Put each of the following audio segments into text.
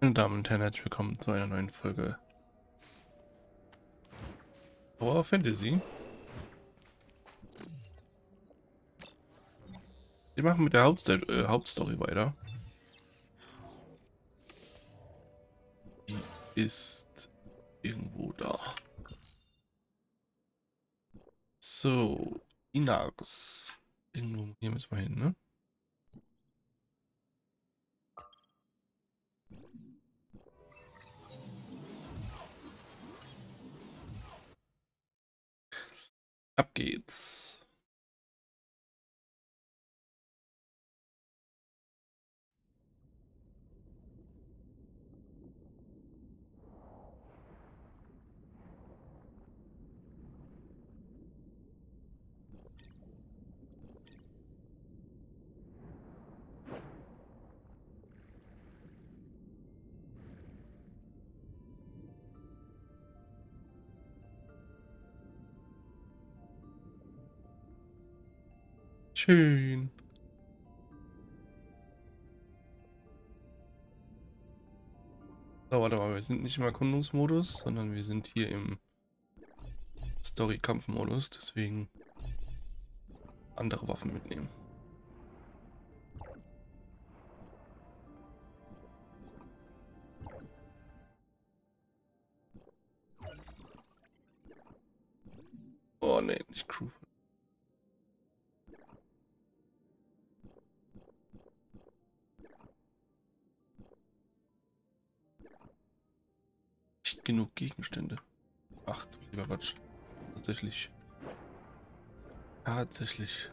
Meine Damen und Herren, herzlich willkommen zu einer neuen Folge Horror Fantasy. Wir machen mit der Hauptstory weiter. Die ist irgendwo da. So, Inaris. Irgendwo hier müssen wir hin, ne? Ab geht's. Schön. So, warte mal, wir sind nicht im Erkundungsmodus, sondern wir sind hier im Story-Kampfmodus, deswegen andere Waffen mitnehmen. Oh ne, nicht Crew. Nicht genug Gegenstände. Ach du lieber Quatsch. Tatsächlich. Tatsächlich.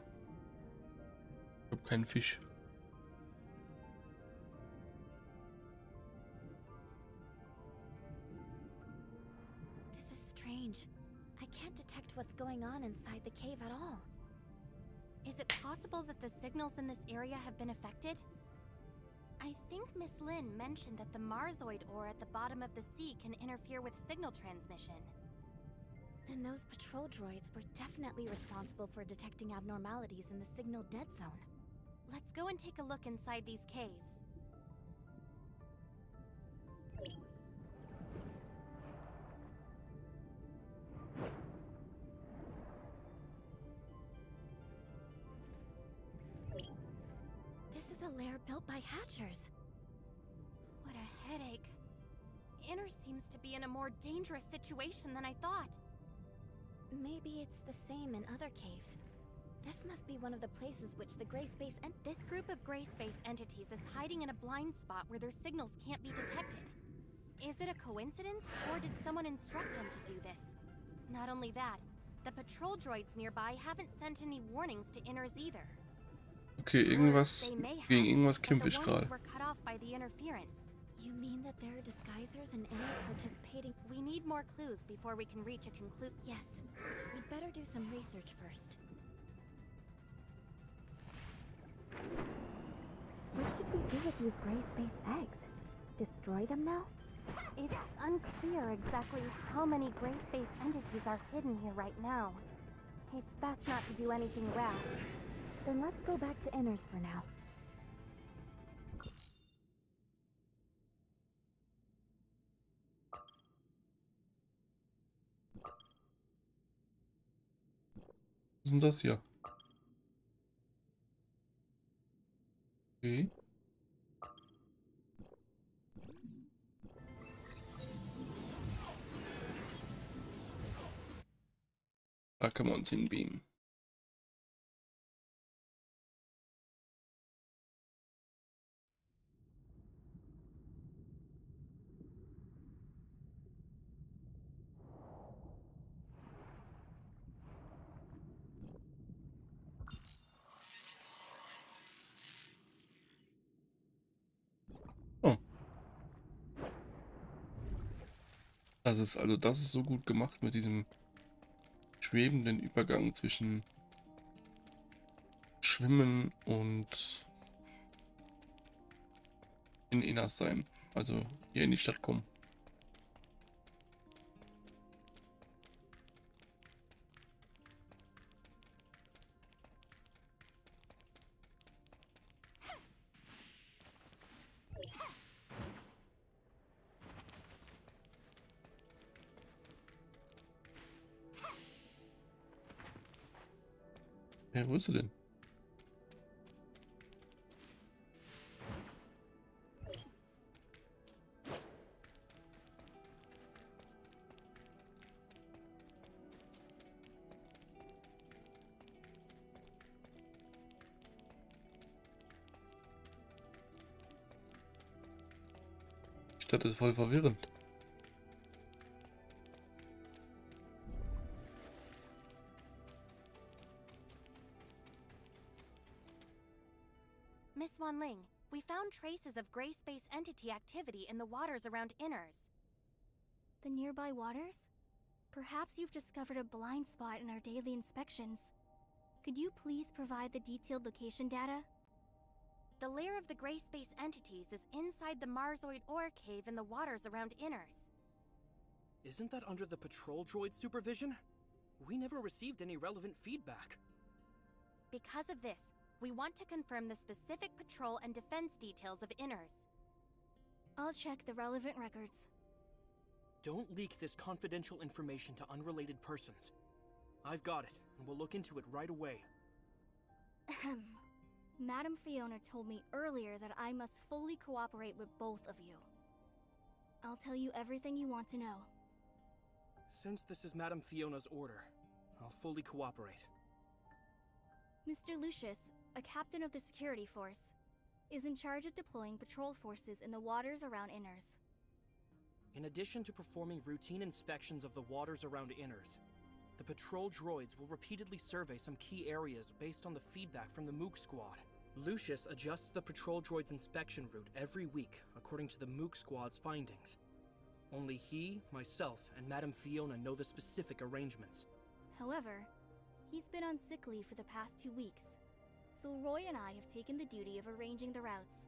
Ich habe keinen Fisch. This is strange. I can't detect what's going on inside the cave at all. Is it possible that the signals in this area have been affected? I think Miss Lin mentioned that the Marsoid ore at the bottom of the sea can interfere with signal transmission. Then those patrol droids were definitely responsible for detecting abnormalities in the signal dead zone. Let's go and take a look inside these caves. This is a lair built by Hatchers. What a headache. Inner seems to be in a more dangerous situation than I thought. Maybe it's the same in other caves. This must be one of the places which the gray space this group of gray space entities is hiding in a blind spot where their signals can't be detected. Is it a coincidence, or did someone instruct them to do this? Not only that, the patrol droids nearby haven't sent any warnings to Inners either. Okay, irgendwas gegen irgendwas kämpfe ich gerade. Were cut off by the interference. You mean that there are disguisers and Inners participating? We need more clues before we can reach a conclusion. Yes, we'd better do some research first. What should we do with these gray space eggs? Destroy them now? It's unclear exactly how many gray space entities are hidden here right now. It's best not to do anything rash. Then let's go back to Inners for now. Was ist denn das hier? Okay. Da können wir uns hinbeamen. Oh. Das ist so gut gemacht mit diesem schwebenden Übergang zwischen Schwimmen und in Enas sein. Also hier in die Stadt kommen. Hey, wo ist du denn? Die Stadt ist voll verwirrend. Miss Wanling, we found traces of gray space entity activity in the waters around Inners. The nearby waters? Perhaps you've discovered a blind spot in our daily inspections. Could you please provide the detailed location data? The lair of the gray space entities is inside the Marsoid ore cave in the waters around Inners. Isn't that under the patrol droid supervision? We never received any relevant feedback. Because of this, we want to confirm the specific patrol and defense details of Inners. I'll check the relevant records. Don't leak this confidential information to unrelated persons. I've got it, and we'll look into it right away. Madam Fiona told me earlier that I must fully cooperate with both of you. I'll tell you everything you want to know. Since this is Madam Fiona's order, I'll fully cooperate. Mr. Lucius, a captain of the security force, is in charge of deploying patrol forces in the waters around Inners. In addition to performing routine inspections of the waters around Inners, the patrol droids will repeatedly survey some key areas based on the feedback from the Mook Squad. Lucius adjusts the patrol droid's inspection route every week according to the Mook Squad's findings. Only he, myself, and Madam Fiona know the specific arrangements. However, he's been on sick leave for the past 2 weeks, so Roy and I have taken the duty of arranging the routes.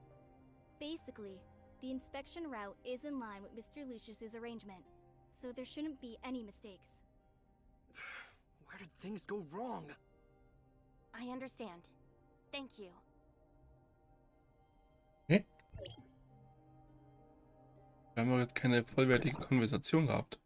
Basically, the inspection route is in line with Mr. Lucius's arrangement, so there shouldn't be any mistakes. Where did things go wrong? I understand. Thank you. Okay. Wir haben aber jetzt keine vollwertige Konversation gehabt.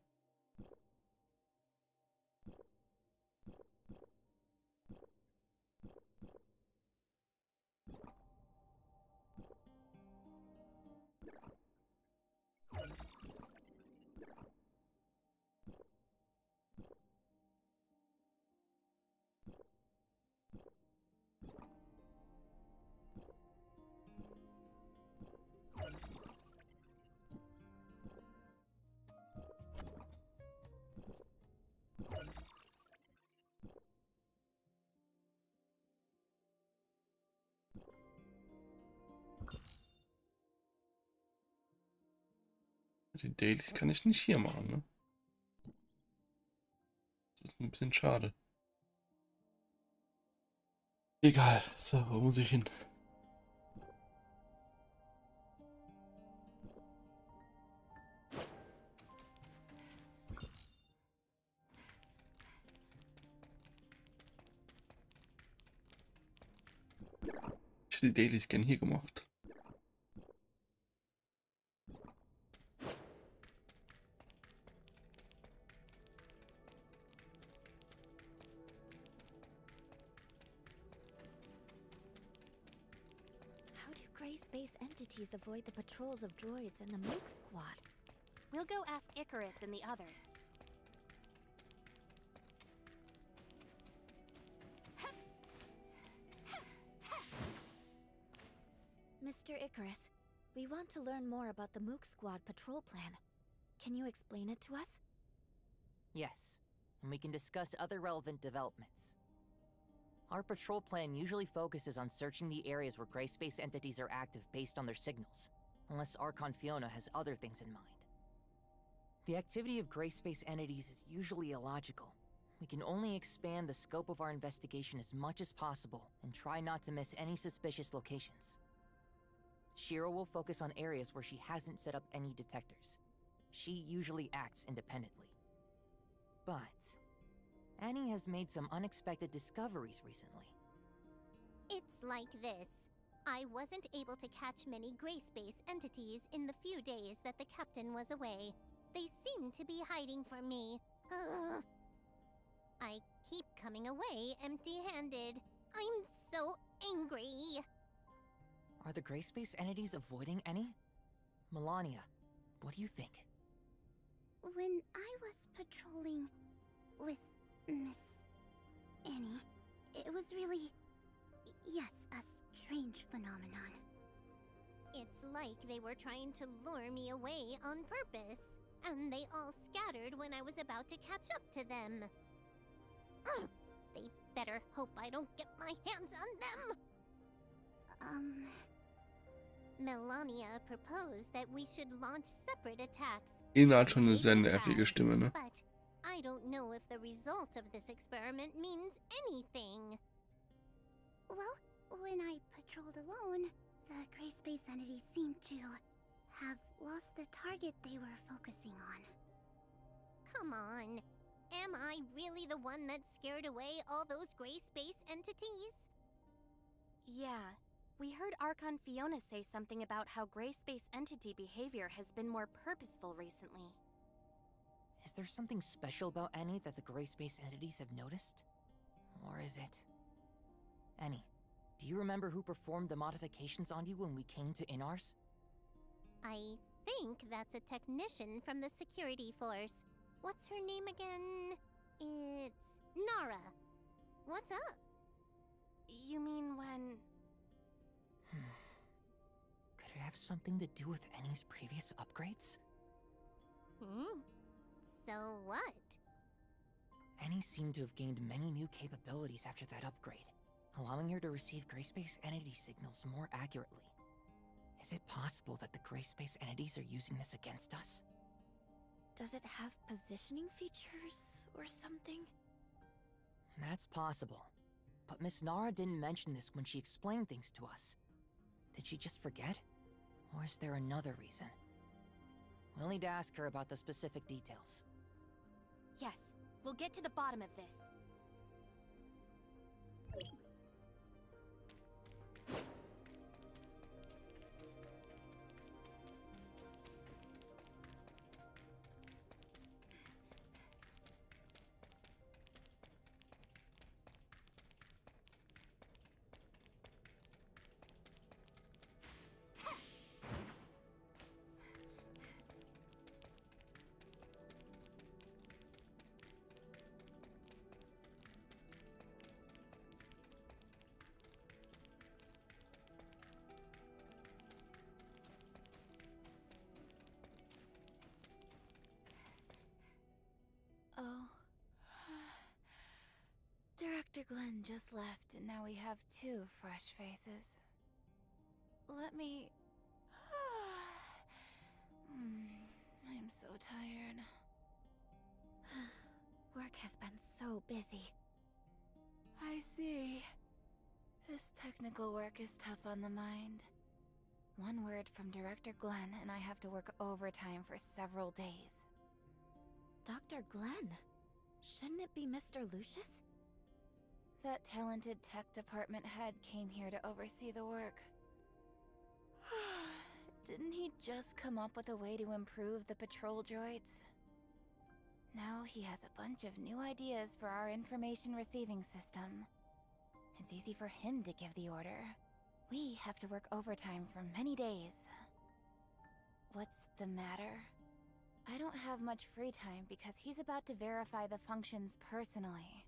Die Dailies kann ich nicht hier machen, ne? Das ist ein bisschen schade. Egal. So, wo muss ich hin? Ich hätte die Dailies gern hier gemacht. Gray space entities avoid the patrols of droids and the Mook Squad. We'll go ask Icarus and the others. Mr. Icarus, we want to learn more about the Mook Squad patrol plan. Can you explain it to us? Yes, and we can discuss other relevant developments. Our patrol plan usually focuses on searching the areas where gray space entities are active based on their signals, unless Archon Fiona has other things in mind. The activity of gray space entities is usually illogical. We can only expand the scope of our investigation as much as possible and try not to miss any suspicious locations. Shiro will focus on areas where she hasn't set up any detectors. She usually acts independently. But Annie has made some unexpected discoveries recently. It's like this. I wasn't able to catch many gray space entities in the few days that the captain was away. They seem to be hiding from me. Ugh. I keep coming away empty-handed. I'm so angry. Are the gray space entities avoiding any? Melania, what do you think? When I was patrolling with Miss Annie, it was really, yes, a strange phenomenon. It's like they were trying to lure me away on purpose, and they all scattered when I was about to catch up to them. Ugh, they better hope I don't get my hands on them! Melania proposed that we should launch separate attacks. Ina hat schon eine sehr nervige Stimme, ne? But I don't know if the result of this experiment means anything. Well, when I patrolled alone, the gray space entities seemed to have lost the target they were focusing on. Come on. Am I really the one that scared away all those gray space entities? Yeah. We heard Archon Fiona say something about how gray space entity behavior has been more purposeful recently. Is there something special about Annie that the gray space entities have noticed? Or is it... Annie, do you remember who performed the modifications on you when we came to Inars? I think that's a technician from the security force. What's her name again? It's Nara. What's up? You mean when... Could it have something to do with Annie's previous upgrades? So what? Annie seemed to have gained many new capabilities after that upgrade, allowing her to receive gray space entity signals more accurately. Is it possible that the gray space entities are using this against us? Does it have positioning features or something? That's possible. But Miss Nara didn't mention this when she explained things to us. Did she just forget? Or is there another reason? We'll need to ask her about the specific details. Yes, we'll get to the bottom of this. Oh. Director Glenn just left, and now we have 2 fresh faces. Let me... I'm so tired. Work has been so busy. I see. This technical work is tough on the mind. One word from Director Glenn, and I have to work overtime for several days. Dr. Glenn? Shouldn't it be Mr. Lucius? That talented tech department head came here to oversee the work. Didn't he just come up with a way to improve the patrol droids? Now he has a bunch of new ideas for our information receiving system. It's easy for him to give the order. We have to work overtime for many days. What's the matter? I don't have much free time because he's about to verify the functions personally.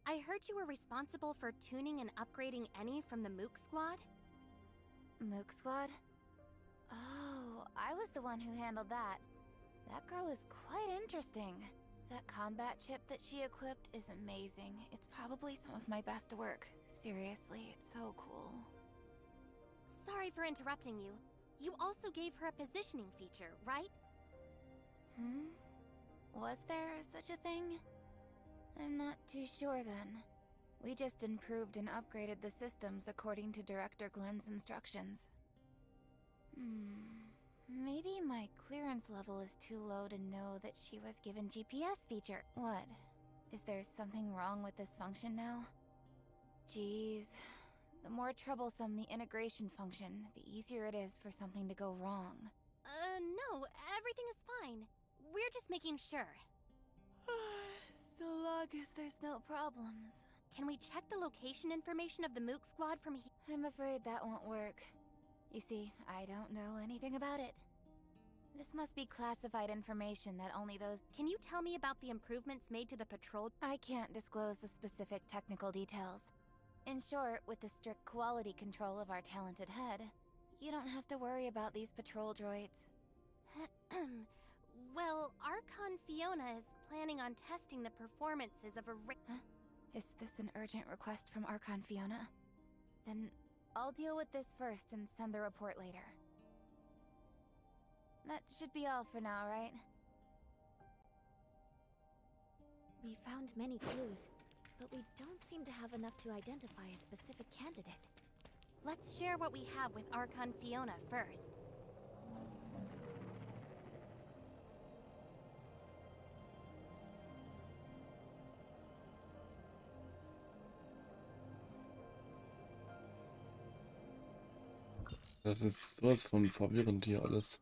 I heard you were responsible for tuning and upgrading any from the Mook Squad? Mook Squad? Oh, I was the one who handled that. That girl is quite interesting. That combat chip that she equipped is amazing. It's probably some of my best work. Seriously, it's so cool. Sorry for interrupting you. You also gave her a positioning feature, right? Was there such a thing? I'm not too sure then. We just improved and upgraded the systems according to Director Glenn's instructions. Maybe my clearance level is too low to know that she was given GPS feature. What? Is there something wrong with this function now? Jeez. The more troublesome the integration function, the easier it is for something to go wrong. No, everything is fine. We're just making sure. So long as there's no problems. Can we check the location information of the Mook Squad from here? I'm afraid that won't work. You see, I don't know anything about it. This must be classified information that only those... Can you tell me about the improvements made to the patrol? I can't disclose the specific technical details. In short, with the strict quality control of our talented head, you don't have to worry about these patrol droids. Well, Archon Fiona is planning on testing the performances of a Huh? Is this an urgent request from Archon Fiona? Then I'll deal with this first and send the report later. That should be all for now, right? We found many clues, but we don't seem to have enough to identify a specific candidate. Let's share what we have with Archon Fiona first. Das ist sowas von verwirrend hier alles.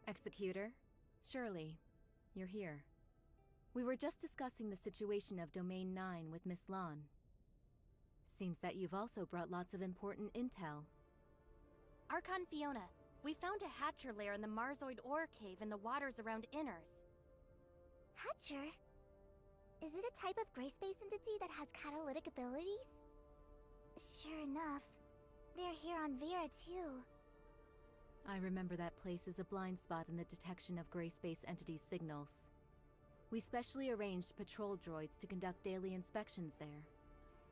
Executor, Shirley, you're here. We were just discussing the situation of Domain 9 with Miss Lon. Seems that you've also brought lots of important intel. Archon Fiona, we found a Hatcher lair in the Marzoid ore cave in the waters around Inners. Hatcher? Is it a type of gray space entity that has catalytic abilities? Sure enough. They're here on Vera too. I remember that place as a blind spot in the detection of gray space entity signals. We specially arranged patrol droids to conduct daily inspections there.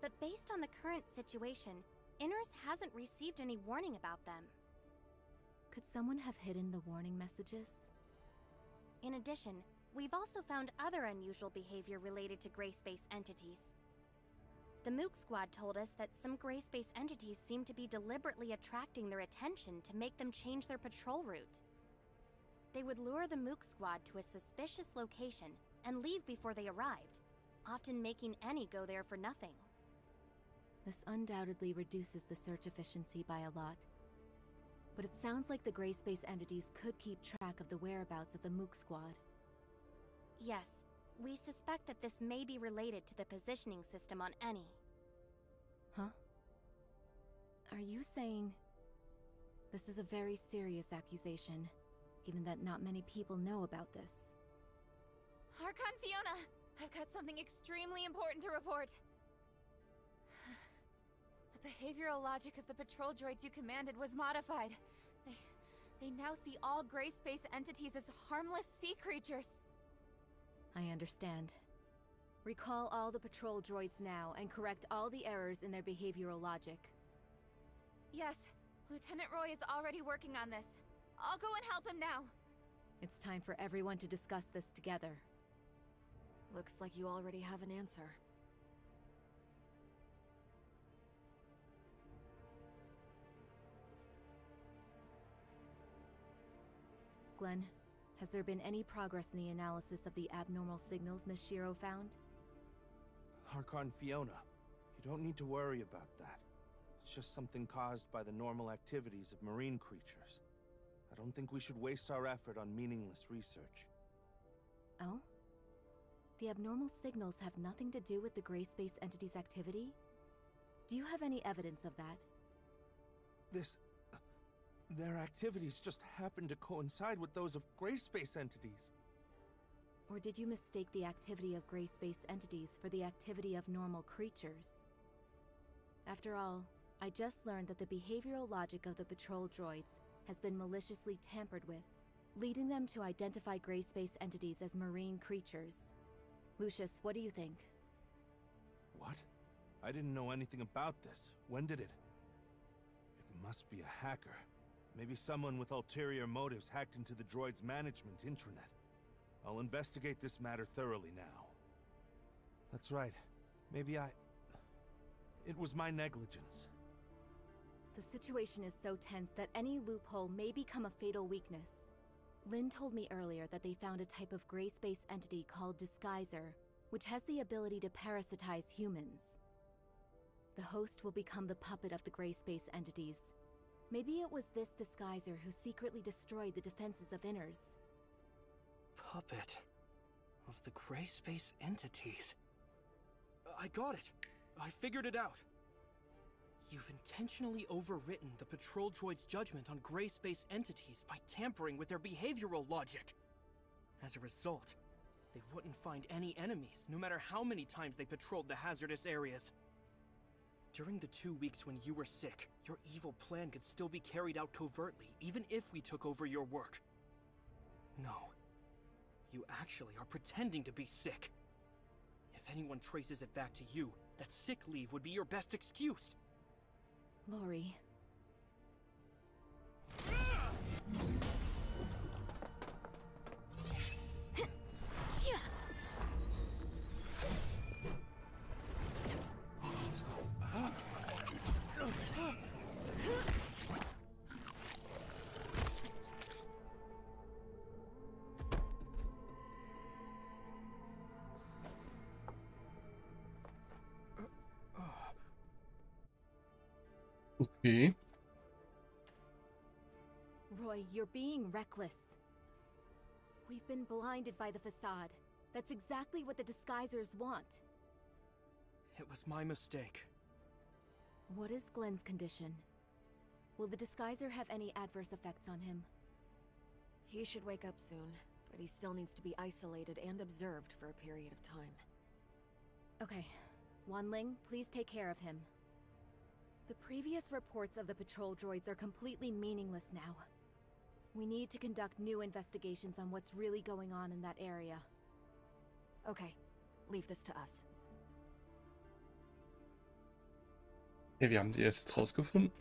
But based on the current situation, Inners hasn't received any warning about them. Could someone have hidden the warning messages? In addition, we've also found other unusual behavior related to gray space entities. The Mook Squad told us that some gray space entities seem to be deliberately attracting their attention to make them change their patrol route. They would lure the Mook Squad to a suspicious location and leave before they arrived, often making any go there for nothing. This undoubtedly reduces the search efficiency by a lot. But it sounds like the gray space entities could keep track of the whereabouts of the Mook Squad. Yes, we suspect that this may be related to the positioning system on Any. Huh? Are you saying... This is a very serious accusation, given that not many people know about this. Archon Fiona! I've got something extremely important to report. The behavioral logic of the patrol droids you commanded was modified. They now see all gray space entities as harmless sea creatures. I understand. Recall all the patrol droids now and correct all the errors in their behavioral logic. Yes, Lieutenant Roy is already working on this. I'll go and help him now. It's time for everyone to discuss this together. Looks like you already have an answer. Glenn, has there been any progress in the analysis of the abnormal signals Miss Shiro found? Archon Fiona, you don't need to worry about that. It's just something caused by the normal activities of marine creatures. I don't think we should waste our effort on meaningless research. Oh? The abnormal signals have nothing to do with the gray space entity's activity? Do you have any evidence of that? Their activities just happen to coincide with those of gray space entities. Or did you mistake the activity of gray space entities for the activity of normal creatures? After all, I just learned that the behavioral logic of the patrol droids has been maliciously tampered with, leading them to identify gray space entities as marine creatures. Lucius, what do you think? What? I didn't know anything about this. When did it? Must be a hacker. Maybe someone with ulterior motives hacked into the droid's management intranet. I'll investigate this matter thoroughly now. That's right. Maybe it was my negligence. The situation is so tense that any loophole may become a fatal weakness. Lynn told me earlier that they found a type of gray space entity called Disguiser, which has the ability to parasitize humans. The host will become the puppet of the gray space entities. Maybe it was this Disguiser who secretly destroyed the defenses of Inners. Puppet of the gray space entities. I got it. I figured it out. You've intentionally overwritten the patrol droid's judgment on gray space entities by tampering with their behavioral logic. As a result, they wouldn't find any enemies, no matter how many times they patrolled the hazardous areas. During the 2 weeks when you were sick, your evil plan could still be carried out covertly, even if we took over your work. No. You actually are pretending to be sick. If anyone traces it back to you, that sick leave would be your best excuse. Lori. Okay. Roy, you're being reckless. We've been blinded by the facade. That's exactly what the Disguisers want. It was my mistake. What is Glenn's condition? Will the Disguiser have any adverse effects on him? He should wake up soon, but he still needs to be isolated and observed for a period of time. Okay. Wanling, please take care of him. The previous reports of the patrol droids are completely meaningless now. We need to conduct new investigations on what's really going on in that area. Okay, leave this to us. Ja, wir haben sie erst jetzt rausgefunden.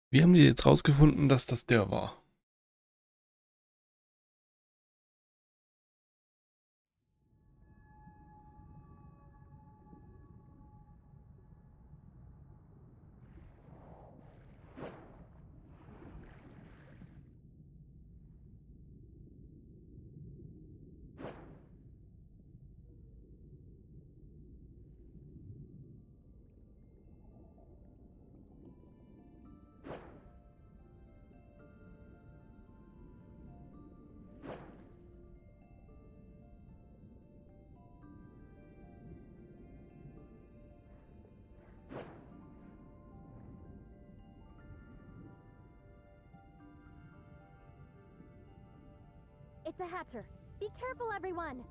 Wir haben die jetzt rausgefunden, dass das der war. It's a hatcher. Be careful, everyone!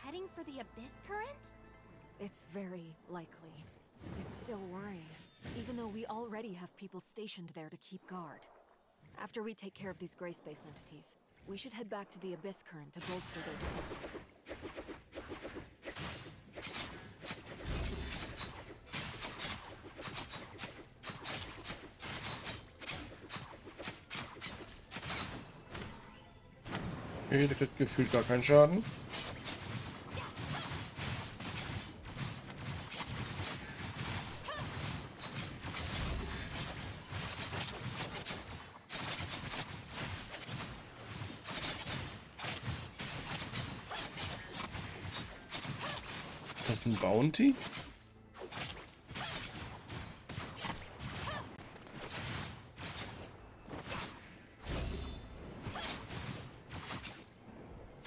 Heading for the Abyss Current? It's very likely. It's still worrying, even though we already have people stationed there to keep guard. After we take care of these gray space entities, we should head back to the Abyss Current to bolster their defenses. Okay, der kriegt gefühlt gar keinen Schaden. Ist das ein Bounty?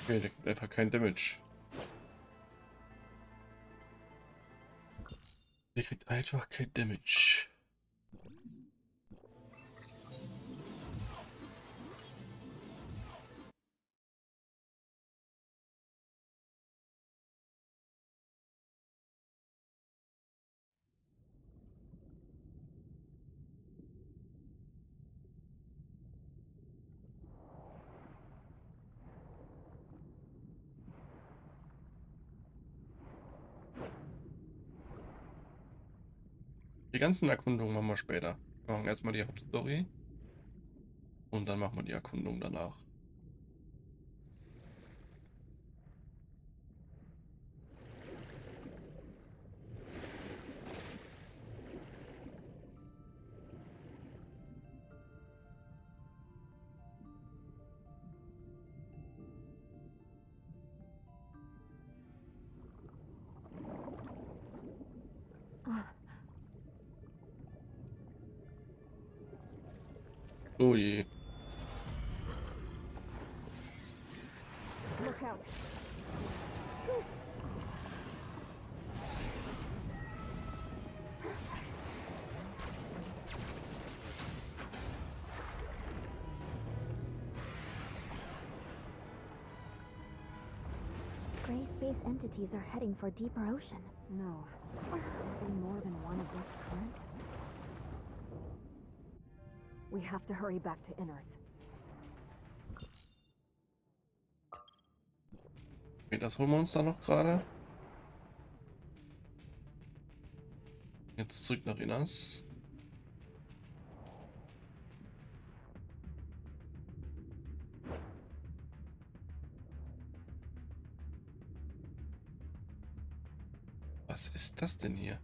Okay, der gibt einfach kein Damage. Der kriegt einfach kein Damage. Die ganzen Erkundungen machen wir später. Wir machen erstmal die Hauptstory. Und dann machen wir die Erkundung danach. Oh je. Look out. Gray space entities are heading for deeper ocean. No. Could be more than one of this current. We have to hurry back to Inners. Okay, das holen wir uns dann noch gerade. Jetzt zurück nach Inners. Was ist das denn hier?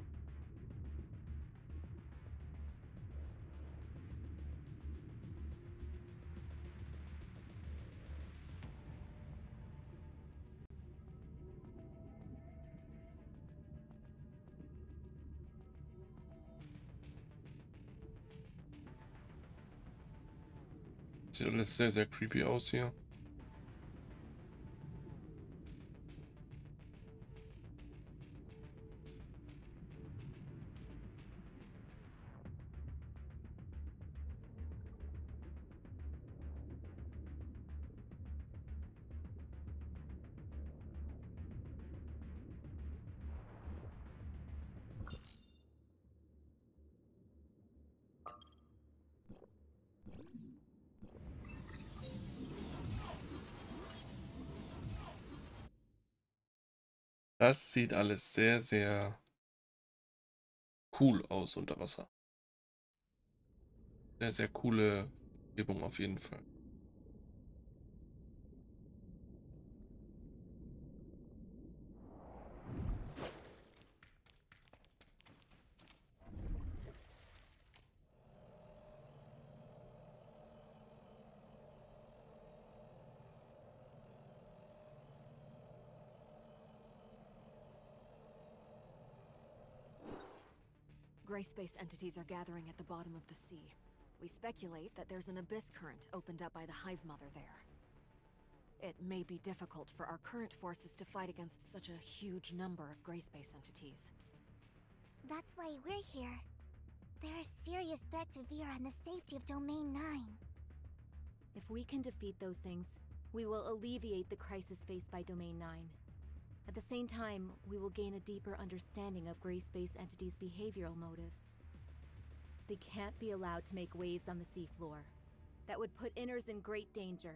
Sieht alles sehr, sehr creepy aus hier. Das sieht alles sehr, sehr cool aus unter Wasser. Sehr, sehr coole Umgebung auf jeden Fall. Gray space entities are gathering at the bottom of the sea. We speculate that there's an abyss current opened up by the Hive Mother there. It may be difficult for our current forces to fight against such a huge number of gray space entities. That's why we're here. They're a serious threat to Vera and the safety of Domain 9. If we can defeat those things, we will alleviate the crisis faced by Domain 9. At the same time, we will gain a deeper understanding of gray space entities' behavioral motives. They can't be allowed to make waves on the seafloor. That would put Inners in great danger.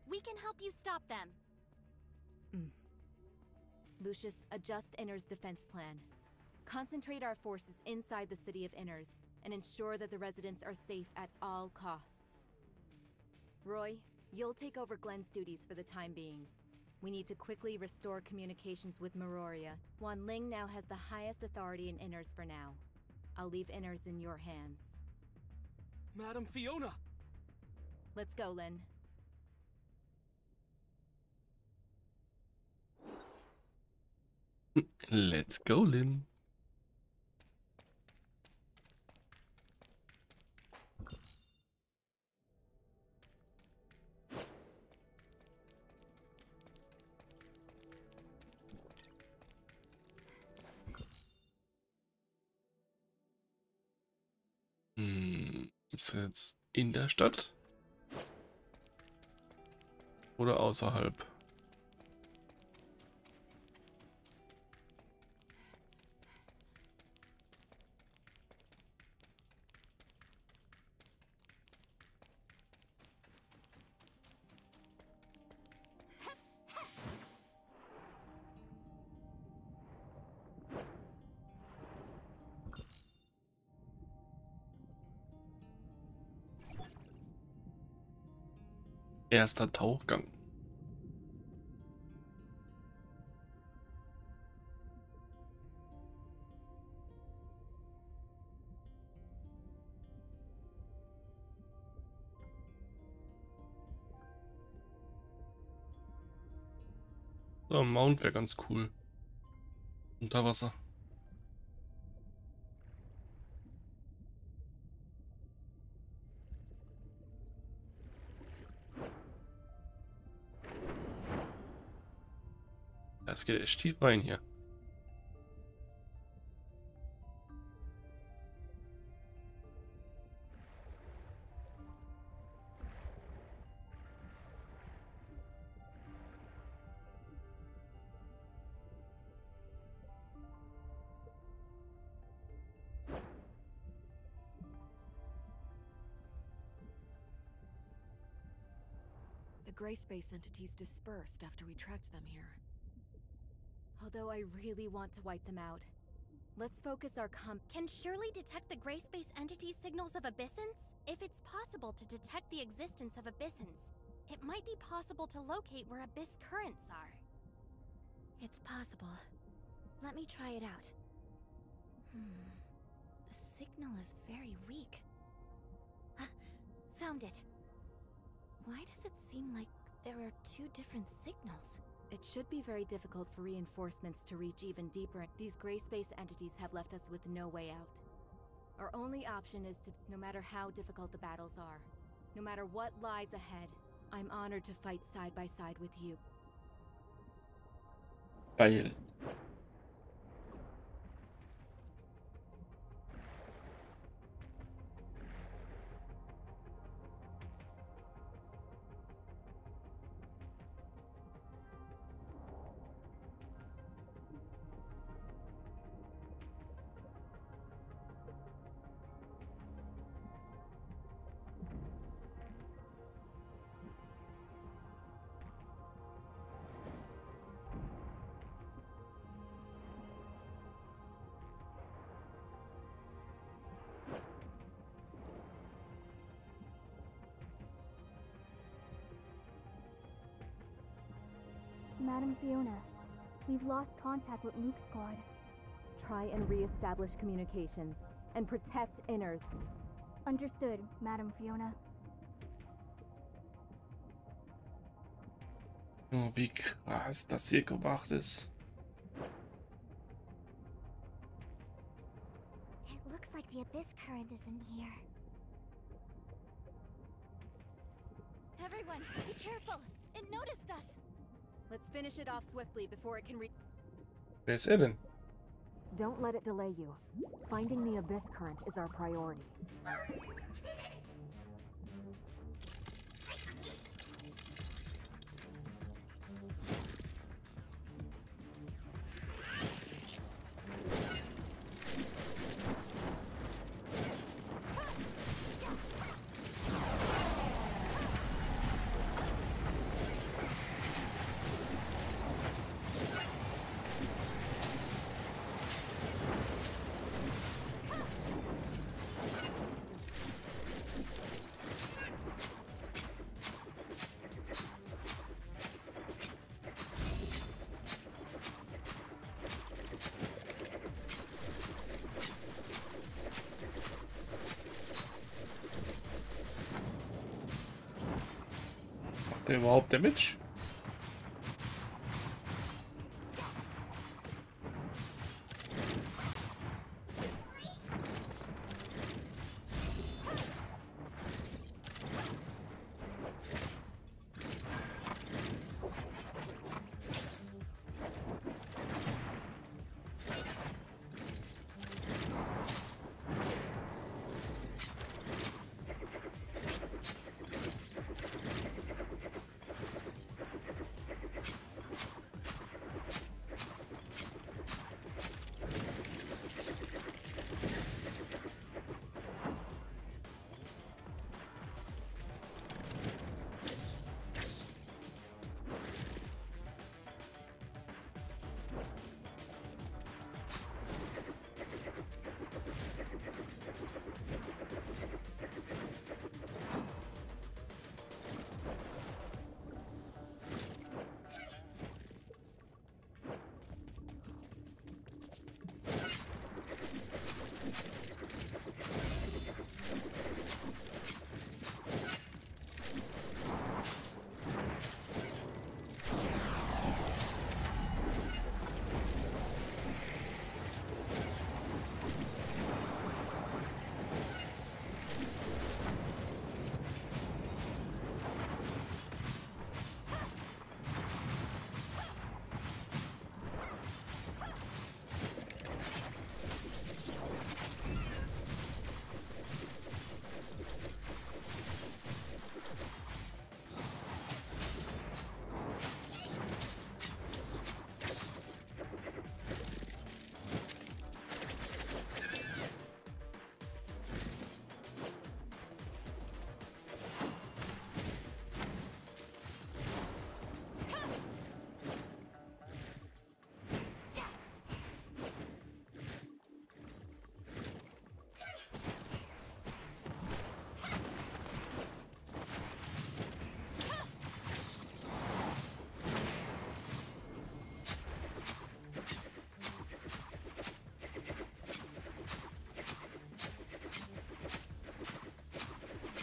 We can help you stop them. Lucius, adjust Inners' defense plan. Concentrate our forces inside the city of Inners, and ensure that the residents are safe at all costs. Roy, You'll take over Glenn's duties for the time being. We need to quickly restore communications with Meroria. Wan Ling now has the highest authority in Inners for now. I'll leave Inners in your hands. Madam Fiona! Let's go, Lin. Let's go, Lin. Ist er jetzt in der Stadt? Oder außerhalb? Erster Tauchgang. So, ein Mount wäre ganz cool. Unter Wasser. Es geht echt tief rein hier. The gray space entities dispersed after we tracked them here. Although I really want to wipe them out. Let's focus our Can surely detect the gray space entities' signals of abyssins? If it's possible to detect the existence of abyssins, it might be possible to locate where abyss currents are. It's possible. Let me try it out. The signal is very weak. Found it. Why does it seem like there are two different signals? It should be very difficult for reinforcements to reach even deeper. These gray space entities have left us with no way out. Our only option is to, no matter how difficult the battles are, no matter what lies ahead, I'm honored to fight side by side with you. Geil. Madam Fiona, we've lost contact with Luke's squad. Try and re-establish communications, and protect Inners. Understood, Madam Fiona. Oh, wie krass das hier gemacht ist. It looks like the abyss current is in here. Everyone, be careful! It noticed us! Let's finish it off swiftly before it can Wer ist er denn? Don't let it delay you. Finding the abyss current is our priority. Macht der überhaupt Damage?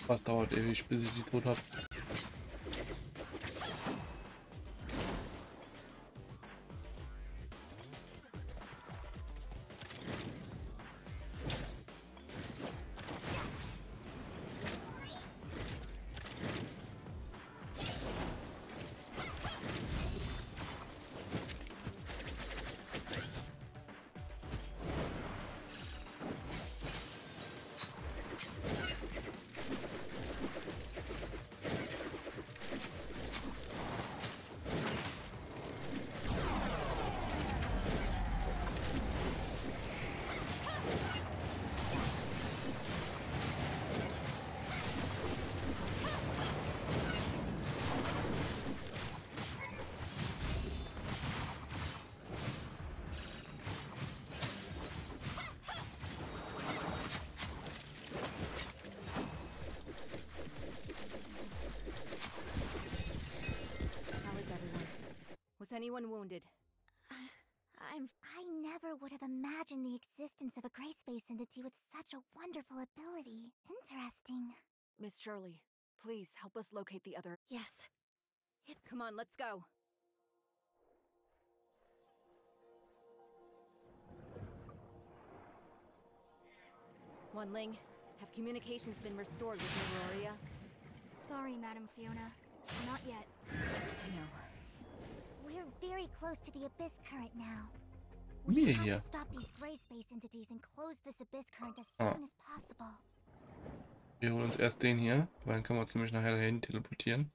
Was dauert ewig, bis ich die tot habe. Was anyone wounded? I never would have imagined the existence of a gray space entity with such a wonderful ability. Interesting. Miss Shirley, please help us locate the other. Yes. Come on, let's go. Ling, have communications been restored with Aurora? Sorry, Madam Fiona. Not yet. I know. We're very close to the abyss current now. Mir We have hier. to stop these gray space entities and close this abyss current as Ah. soon as possible. Wir holen uns erst den hier, weil dann können wir uns nämlich nachher dahin teleportieren.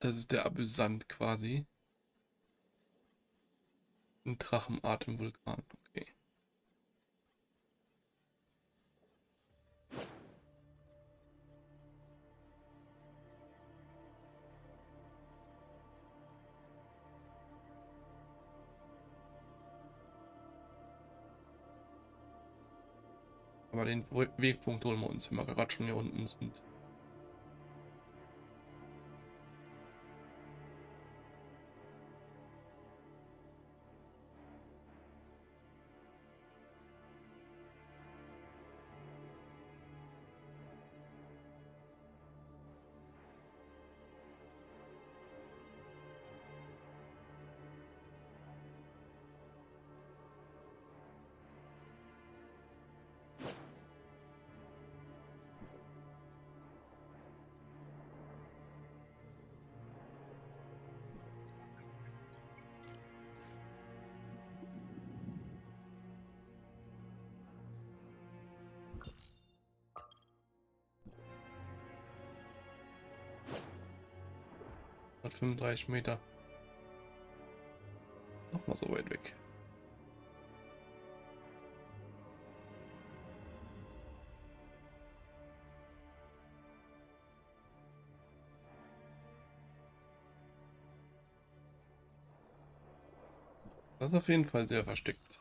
Das ist der Abyssant quasi. Ein Drachenatemvulkan. Okay. Aber den Wegpunkt holen wir uns, wenn wir gerade schon hier unten sind. 135 Meter. Nochmal so weit weg. Das ist auf jeden Fall sehr versteckt.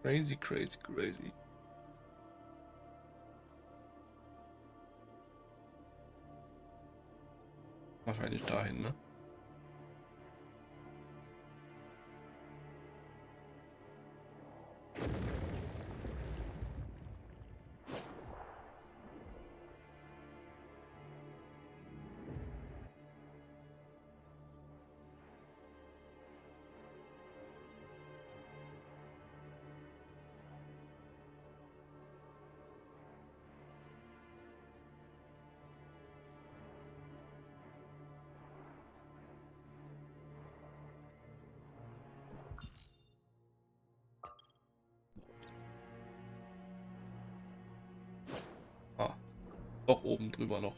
Crazy, crazy, crazy. Wahrscheinlich dahin, ne? Ah, doch oben drüber noch.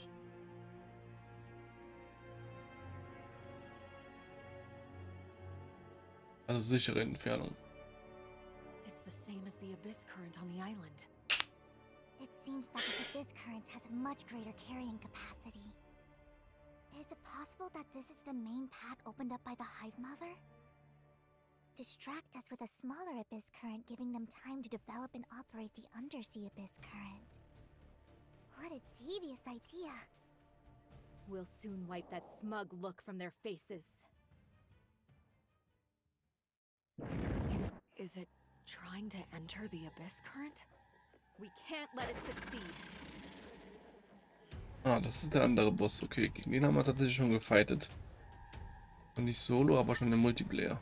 Also sichere Entfernung. It's the same as the abyss current on the island. It seems that this abyss current has a much greater carrying capacity. Is it possible that this is the main path opened up by the Hive Mother? Distract us with a smaller abyss current, giving them time to develop and operate the undersea abyss current. What a devious idea. We'll soon wipe that smug look from their faces. Is it trying to enter the abyss current? We can't let it succeed. Ah, das ist der andere Boss. Okay, gegen den haben wir tatsächlich schon gefightet. Und nicht solo, aber schon im Multiplayer.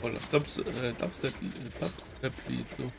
Voll das Dubstep-Lied so.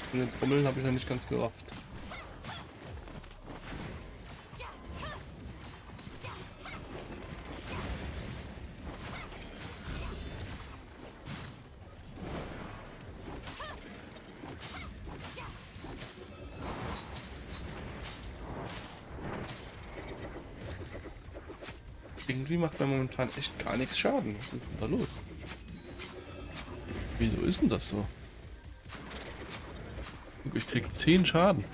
Von den Trommeln habe ich noch nicht ganz gerafft. Irgendwie macht mir momentan echt gar nichts Schaden. Was ist denn da los? Wieso ist denn das so? Guck, ich krieg 10 Schaden.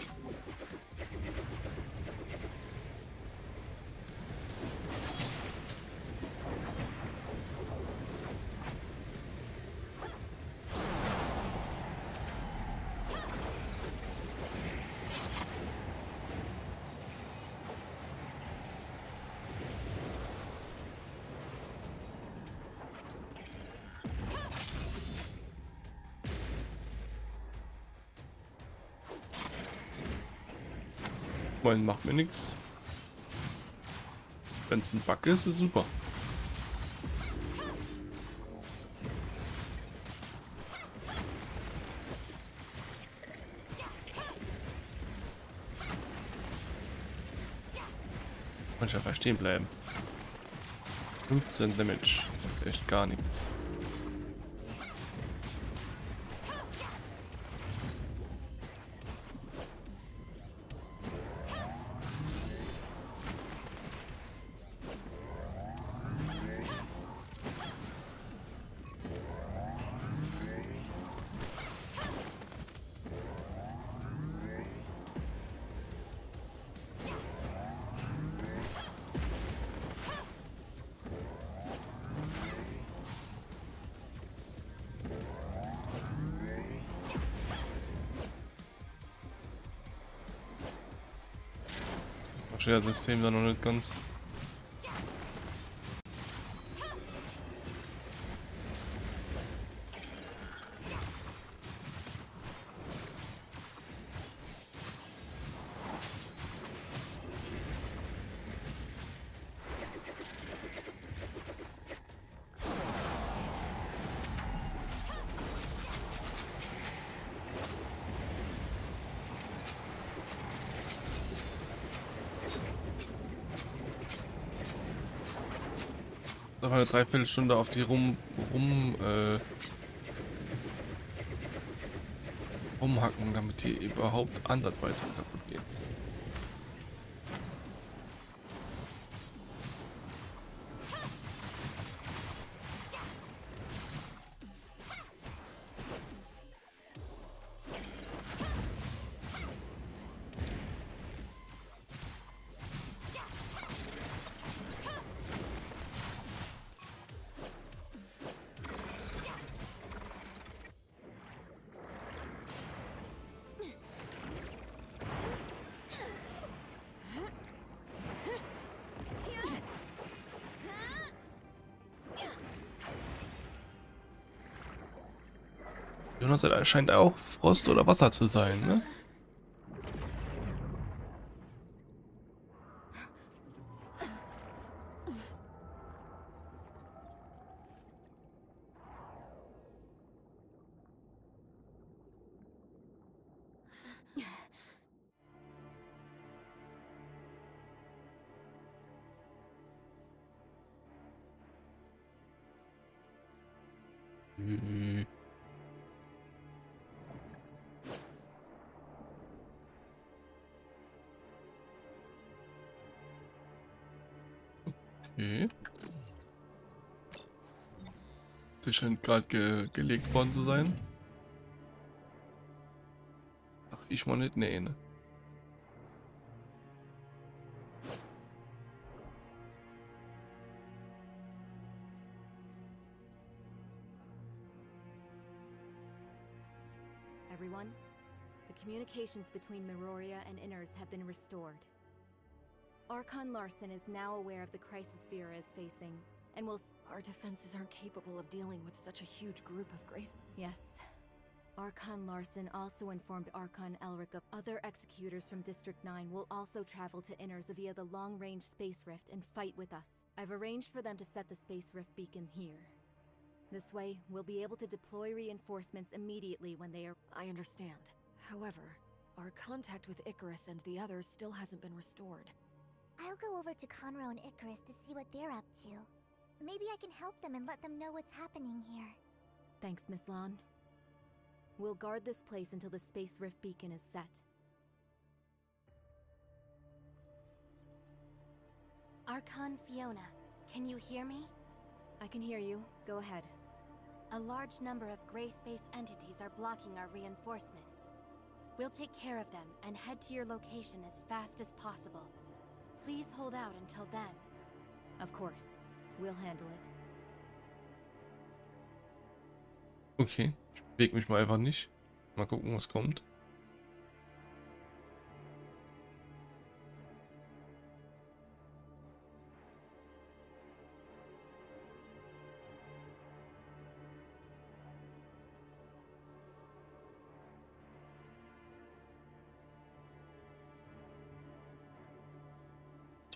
Moin, macht mir nichts. Wenn es ein Bug ist, ist super. Und ich einfach stehen bleiben. 15 Damage. Echt gar nichts. Verstehe das System da noch nicht ganz. Noch eine Dreiviertelstunde auf die rumhacken, damit die überhaupt ansatzweise kaputt gehen. Jonas scheint auch Frost oder Wasser zu sein, ne? Okay. Das scheint gerade gelegt worden zu sein. Ach, ich mal nicht, nee, ne? Everyone, the communications between Meroria and Inners have been restored. Archon Larson is now aware of the crisis Vera is facing, and will... Our defenses aren't capable of dealing with such a huge group of Grace. Yes. Archon Larson also informed Archon Elric of other executors from District 9 will also travel to Inners via the long-range space rift and fight with us. I've arranged for them to set the space rift beacon here. This way, we'll be able to deploy reinforcements immediately when they are... I understand. However, our contact with Icarus and the others still hasn't been restored. I'll go over to Conroe and Icarus to see what they're up to. Maybe I can help them and let them know what's happening here. Thanks, Miss Lon. We'll guard this place until the space rift beacon is set. Archon Fiona, Can you hear me? I can hear you. Go ahead. A large number of gray space entities are blocking our reinforcements. We'll take care of them and head to your location as fast as possible. Please hold out until then. Of course. We'll handle it. Okay, ich bewege mich mal einfach nicht. Mal gucken, was kommt.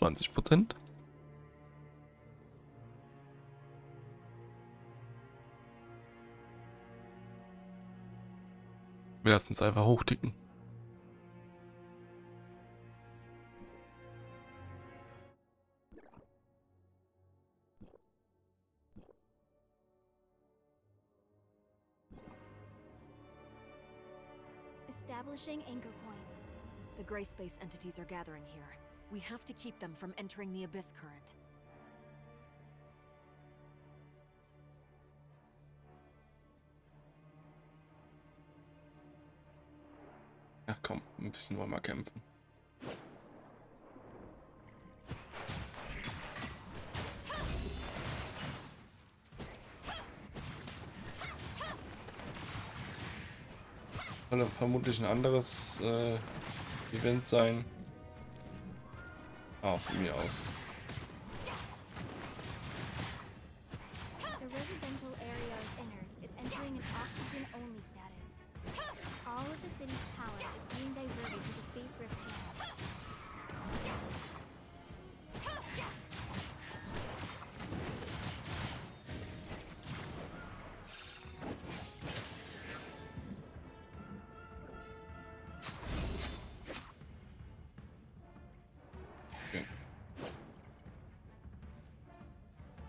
%. Wir lassen es einfach hochticken. Establishing anchor point. The gray space entities are gathering here. We have to keep them from entering the abyss current. Ach komm, ein bisschen wollen wir kämpfen. Soll vermutlich ein anderes Event sein. Von mir aus. The residential area of Inners is entering an oxygen-only status. All of the city's power is being diverted to the Space Rift channel.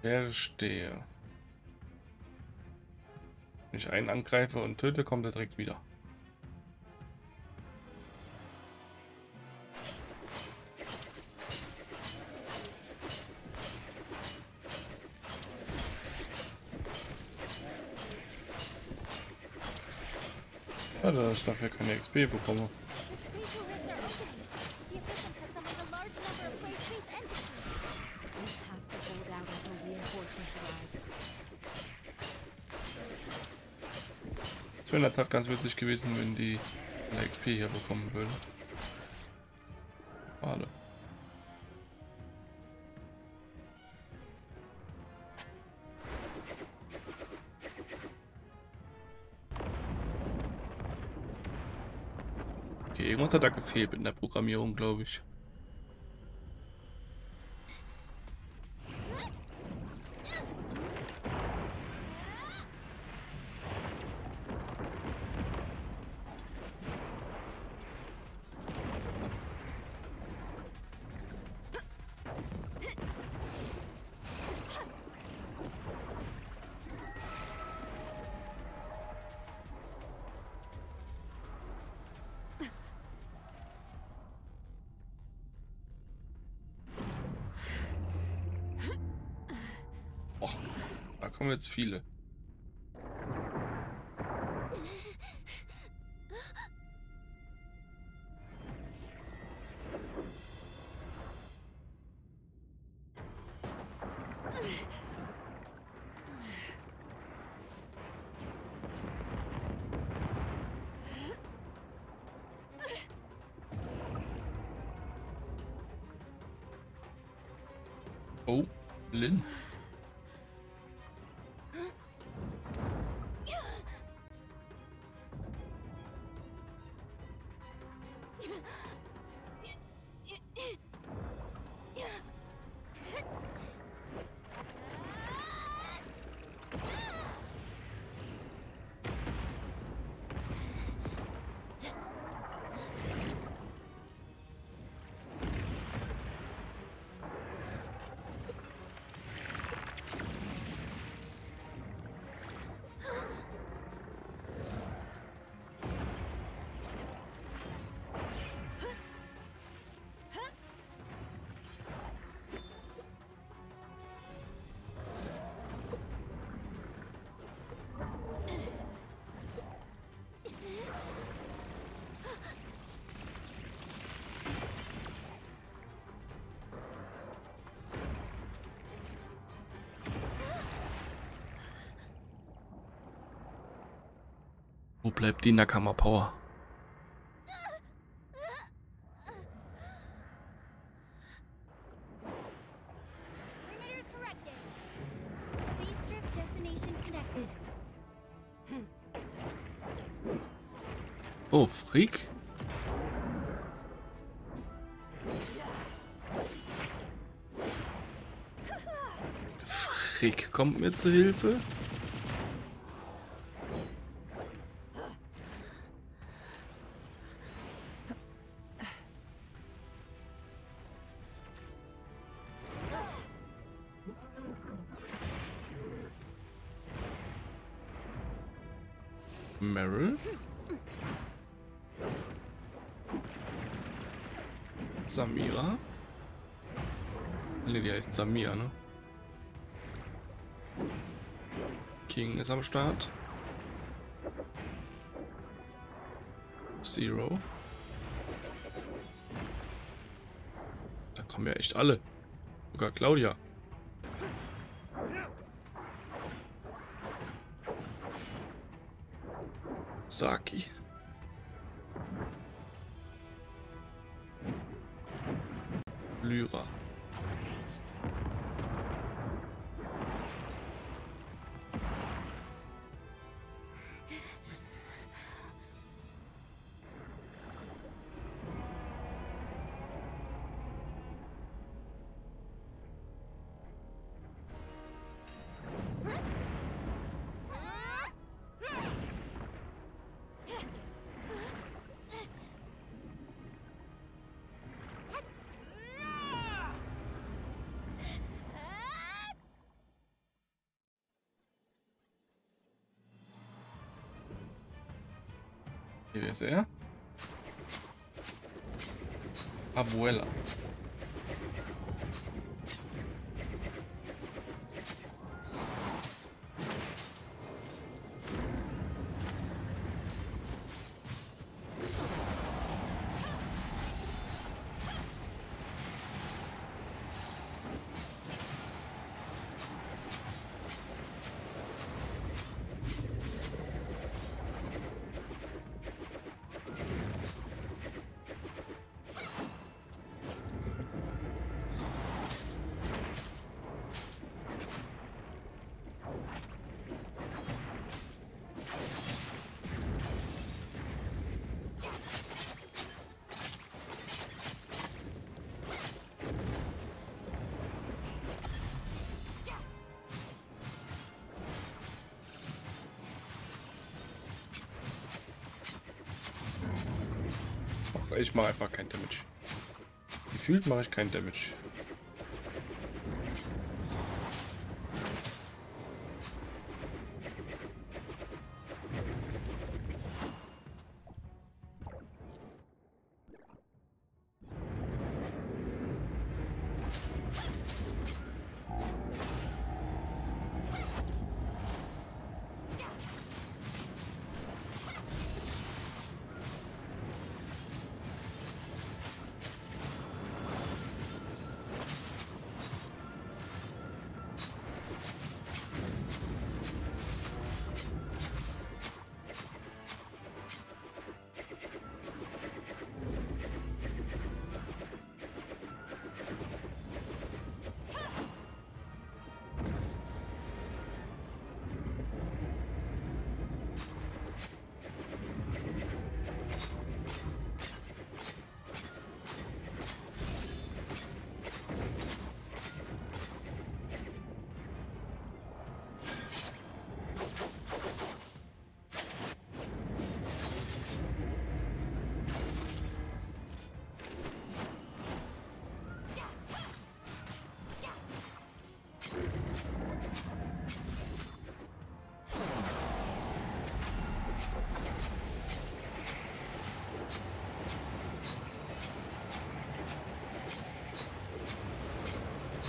Verstehe. Wenn ich einen angreife und töte, kommt er direkt wieder. Schade, dass ich dafür keine XP bekomme. Es wäre in der Tat ganz witzig gewesen, wenn die eine XP hier bekommen würden. Schade. Okay, irgendwas hat da gefehlt in der Programmierung, glaube ich. Och, da kommen jetzt viele. Oh, Lynn. Wo bleibt die Nakama-Power? Perimeters corrected. Space drift destinations connected. Oh, Freak? Freak kommt mir zu Hilfe. Meryl? Samira? Ne, die heißt Samira, ne? King ist am Start. Zero. Da kommen ja echt alle. Sogar Claudia. Saki. Lyra. Hier ist er. Abuela. Ich mache einfach kein Damage. Gefühlt mache ich kein Damage.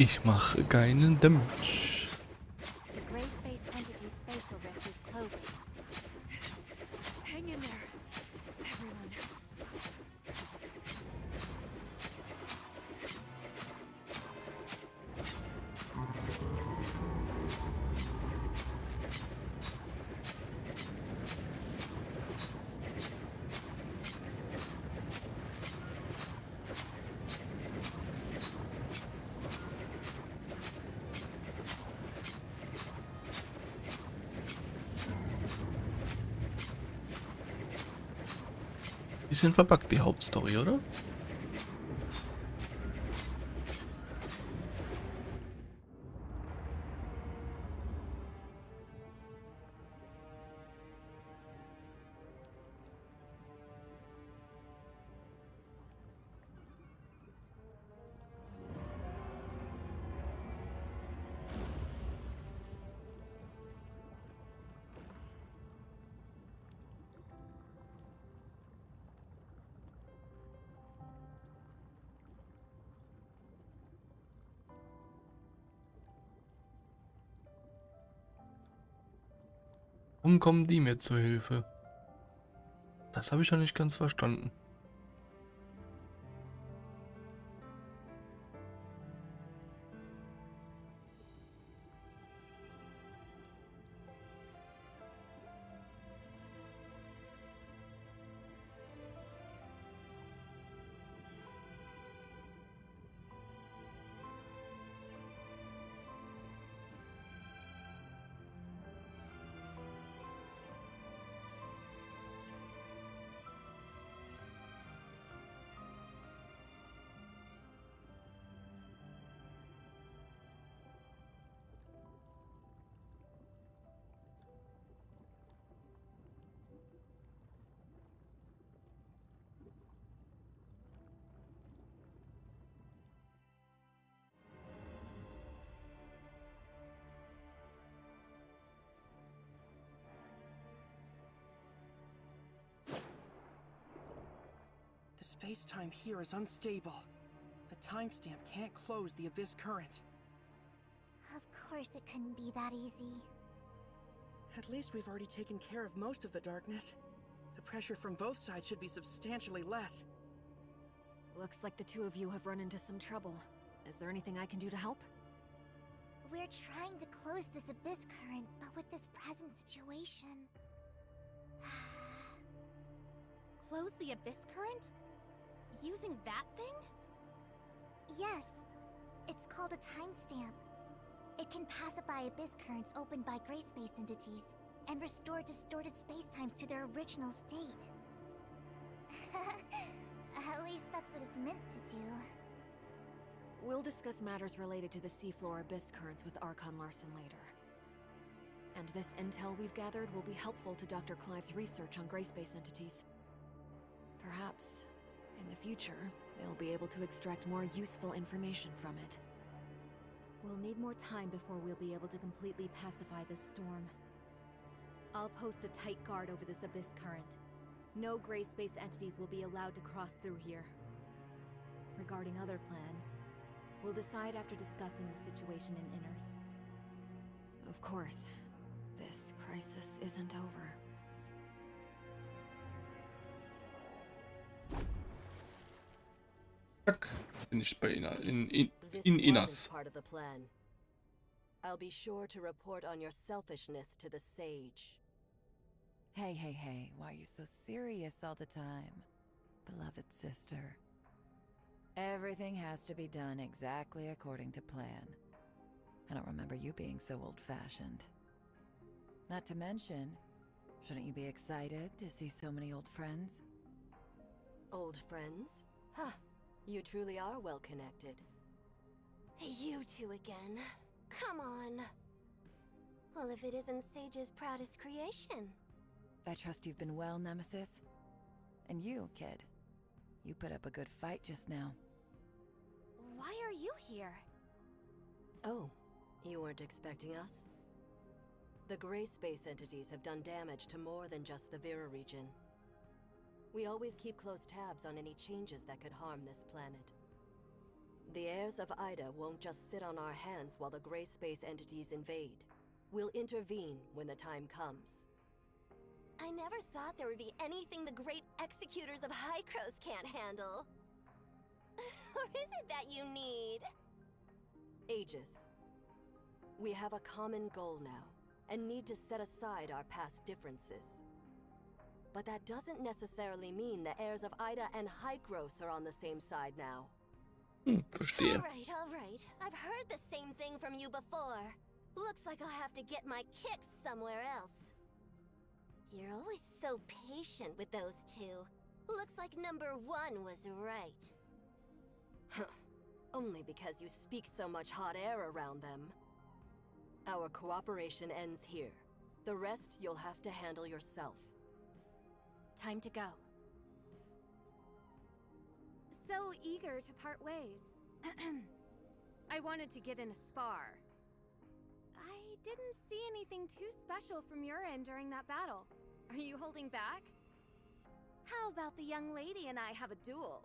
Ich mache keinen Damage. The gray space entity's spatial rift is closing. Hang in there, everyone. Bisschen verpackt, die Hauptstory, oder? Warum kommen die mir zur Hilfe? Das habe ich noch nicht ganz verstanden. The space-time here is unstable. The timestamp can't close the abyss current. Of course it couldn't be that easy. At least we've already taken care of most of the darkness. The pressure from both sides should be substantially less. Looks like the two of you have run into some trouble. Is there anything I can do to help? We're trying to close this abyss current, but with this present situation... Close the abyss current? Using that thing? Yes. It's called a timestamp. It can pacify abyss currents opened by gray space entities, and restore distorted spacetimes to their original state. At least that's what it's meant to do. We'll discuss matters related to the seafloor abyss currents with Archon Larson later. And this intel we've gathered will be helpful to Dr. Clive's research on gray space entities. Perhaps, in the future, they'll be able to extract more useful information from it. We'll need more time before we'll be able to completely pacify this storm. I'll post a tight guard over this abyss current. No gray space entities will be allowed to cross through here. Regarding other plans, we'll decide after discussing the situation in Inners. Of course, this crisis isn't over. Bin ich bei in This Inners. wasn't part of the plan. I'll be sure to report on your selfishness to the Sage. Hey, hey, hey, why are you so serious all the time? Beloved sister. Everything has to be done exactly according to plan. I don't remember you being so old-fashioned. Not to mention, shouldn't you be excited to see so many old friends? Old friends? Huh. You truly are well connected. You two again. Come on. Well, if it isn't Sage's proudest creation. I trust you've been well, Nemesis. And you, kid. You put up a good fight just now. Why are you here? Oh, you weren't expecting us? The gray space entities have done damage to more than just the Vera region. We always keep close tabs on any changes that could harm this planet. The heirs of Ida won't just sit on our hands while the gray space entities invade. We'll intervene when the time comes. I never thought there would be anything the great executors of Hykros can't handle. Or is it that you need? Aegis. We have a common goal now, and need to set aside our past differences. But that doesn't necessarily mean the heirs of Ida and Hykros are on the same side now. Verstehe. All right. I've heard the same thing from you before. Looks like I'll have to get my kicks somewhere else. You're always so patient with those two. Looks like number 1 was right. Huh. Only because you speak so much hot air around them. Our cooperation ends here. The rest you'll have to handle yourself. Time to go. So eager to part ways. I wanted to get in a spar. I didn't see anything too special from your end during that battle. Are you holding back? How about the young lady and I have a duel?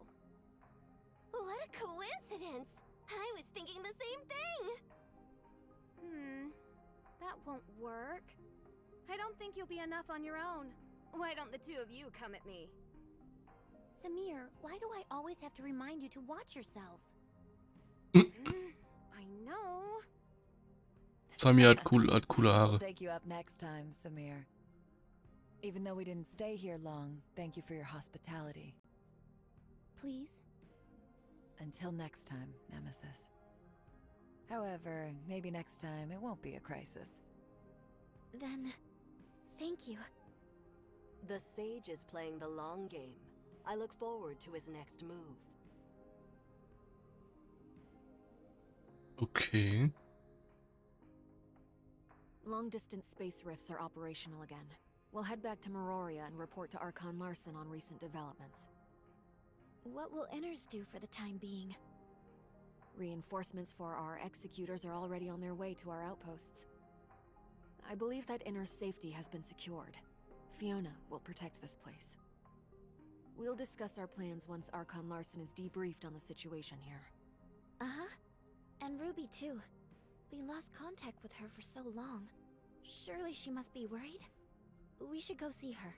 What a coincidence! I was thinking the same thing! That won't work. I don't think you'll be enough on your own. Why don't the two of you come at me? Samir, why do I always have to remind you to watch yourself? I know. Samir hat coole We'll Haare. take you up next time, Samir. Even though we didn't stay here long, thank you for your hospitality. Please? Until next time, Nemesis. However, maybe next time it won't be a crisis. Then, thank you. The Sage is playing the long game. I look forward to his next move. Okay. Long-distance space rifts are operational again. We'll head back to Meroria and report to Archon Larson on recent developments. What will Inners do for the time being? Reinforcements for our executors are already on their way to our outposts. I believe that Inner's safety has been secured. Fiona will protect this place. We'll discuss our plans once Archon Larson is debriefed on the situation here. Uh-huh. And Ruby, too. We lost contact with her for so long. Surely she must be worried? We should go see her.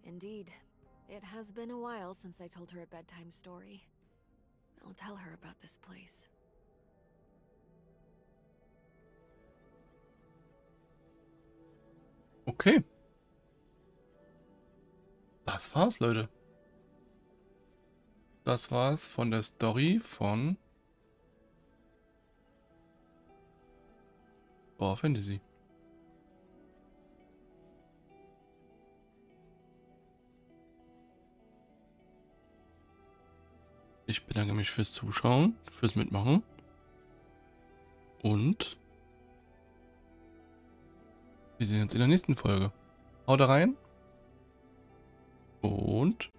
Indeed. It has been a while since I told her a bedtime story. I'll tell her about this place. Okay. Das war's, Leute. Das war's von der Story von Fantasy. Ich bedanke mich fürs Zuschauen, fürs Mitmachen und wir sehen uns in der nächsten Folge. Haut rein und